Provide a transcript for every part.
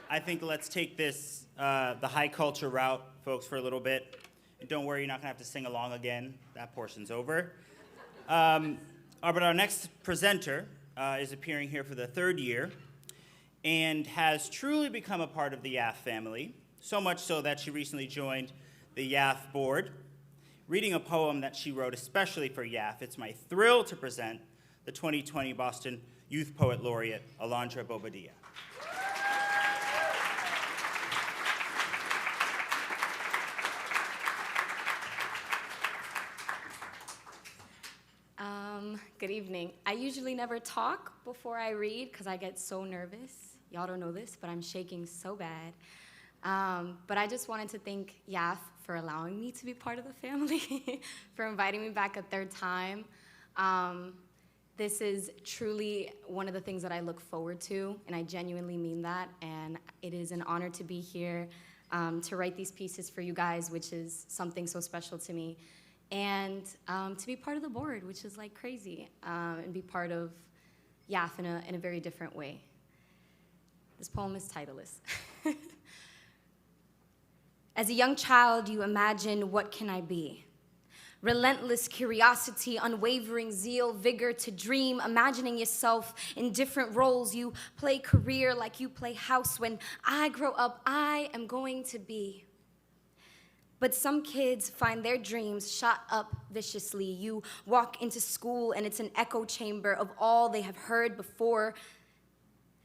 I think let's take this, the high culture route, folks, for a little bit. And don't worry, you're not going to have to sing along again. That portion's over. But our next presenter is appearing here for the third year and has truly become a part of the YAF family, so much so that she recently joined the YAF board. Reading a poem that she wrote especially for YAF, it's my thrill to present the 2020 Boston Youth Poet Laureate, Alondra Bobadilla. Good evening. I usually never talk before I read because I get so nervous. Y'all don't know this, but I'm shaking so bad. But I just wanted to thank YAF for allowing me to be part of the family, for inviting me back a third time. This is truly one of the things that I look forward to, and I genuinely mean that. And it is an honor to be here to write these pieces for you guys, which is something so special to me. And to be part of the board, which is like crazy, and be part of YAF in a very different way. This poem is titleless. As a young child, you imagine, what can I be? Relentless curiosity, unwavering zeal, vigor to dream, imagining yourself in different roles. You play career like you play house. When I grow up, I am going to be. But some kids find their dreams shot up viciously. You walk into school and it's an echo chamber of all they have heard before.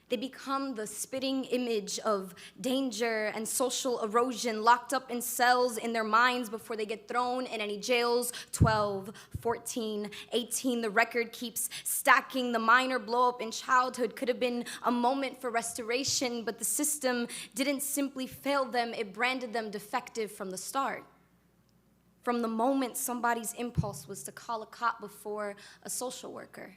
They become the spitting image of danger and social erosion, locked up in cells in their minds before they get thrown in any jails. 12, 14, 18, the record keeps stacking. The minor blow up in childhood could have been a moment for restoration, but the system didn't simply fail them, it branded them defective from the start. From the moment somebody's impulse was to call a cop before a social worker.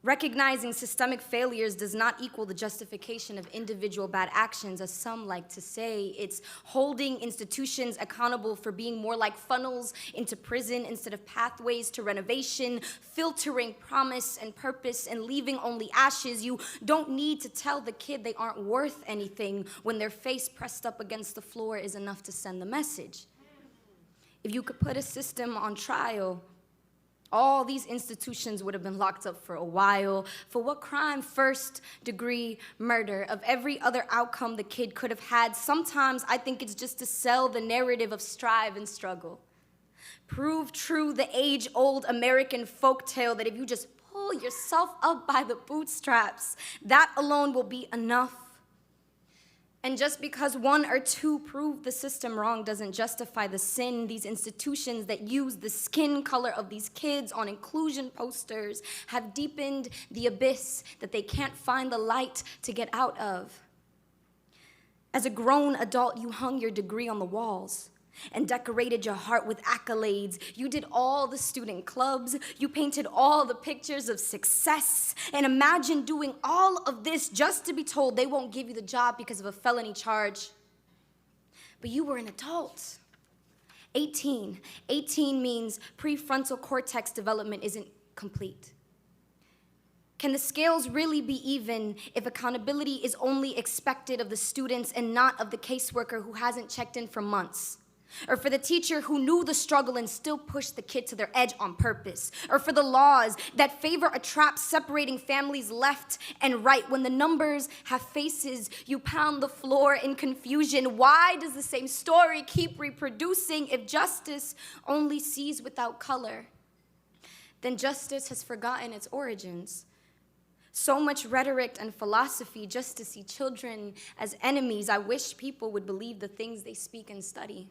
Recognizing systemic failures does not equal the justification of individual bad actions, as some like to say. It's holding institutions accountable for being more like funnels into prison instead of pathways to renovation, filtering promise and purpose and leaving only ashes. You don't need to tell the kid they aren't worth anything when their face pressed up against the floor is enough to send the message. If you could put a system on trial, all these institutions would have been locked up for a while. For what crime? First-degree murder. Of every other outcome the kid could have had, sometimes I think it's just to sell the narrative of strive and struggle. Prove true the age-old American folktale that if you just pull yourself up by the bootstraps, that alone will be enough. And just because one or two prove the system wrong doesn't justify the sin. These institutions that use the skin color of these kids on inclusion posters have deepened the abyss that they can't find the light to get out of. As a grown adult, you hung your degree on the walls and decorated your heart with accolades. You did all the student clubs. You painted all the pictures of success. And imagine doing all of this just to be told they won't give you the job because of a felony charge. But you were an adult. 18. 18 means prefrontal cortex development isn't complete. Can the scales really be even if accountability is only expected of the students and not of the caseworker who hasn't checked in for months? Or for the teacher who knew the struggle and still pushed the kid to their edge on purpose? Or for the laws that favor a trap separating families left and right? When the numbers have faces, you pound the floor in confusion. Why does the same story keep reproducing if justice only sees without color? Then justice has forgotten its origins. So much rhetoric and philosophy just to see children as enemies. I wish people would believe the things they speak and study.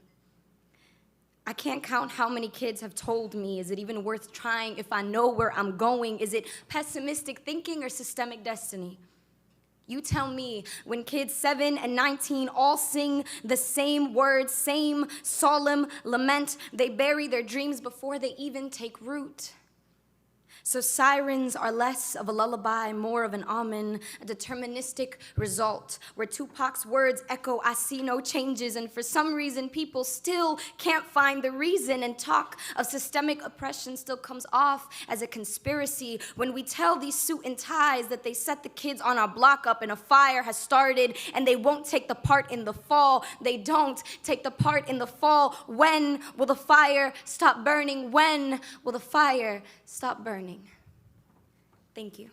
I can't count how many kids have told me, is it even worth trying if I know where I'm going? Is it pessimistic thinking or systemic destiny? You tell me, when kids 7 and 19 all sing the same words, same solemn lament, they bury their dreams before they even take root. So sirens are less of a lullaby, more of an omen, a deterministic result, where Tupac's words echo, I see no changes, and for some reason people still can't find the reason, and talk of systemic oppression still comes off as a conspiracy when we tell these suit and ties that they set the kids on our block up and a fire has started and they won't take the part in the fall. They don't take the part in the fall. When will the fire stop burning? When will the fire stop burning? Thank you.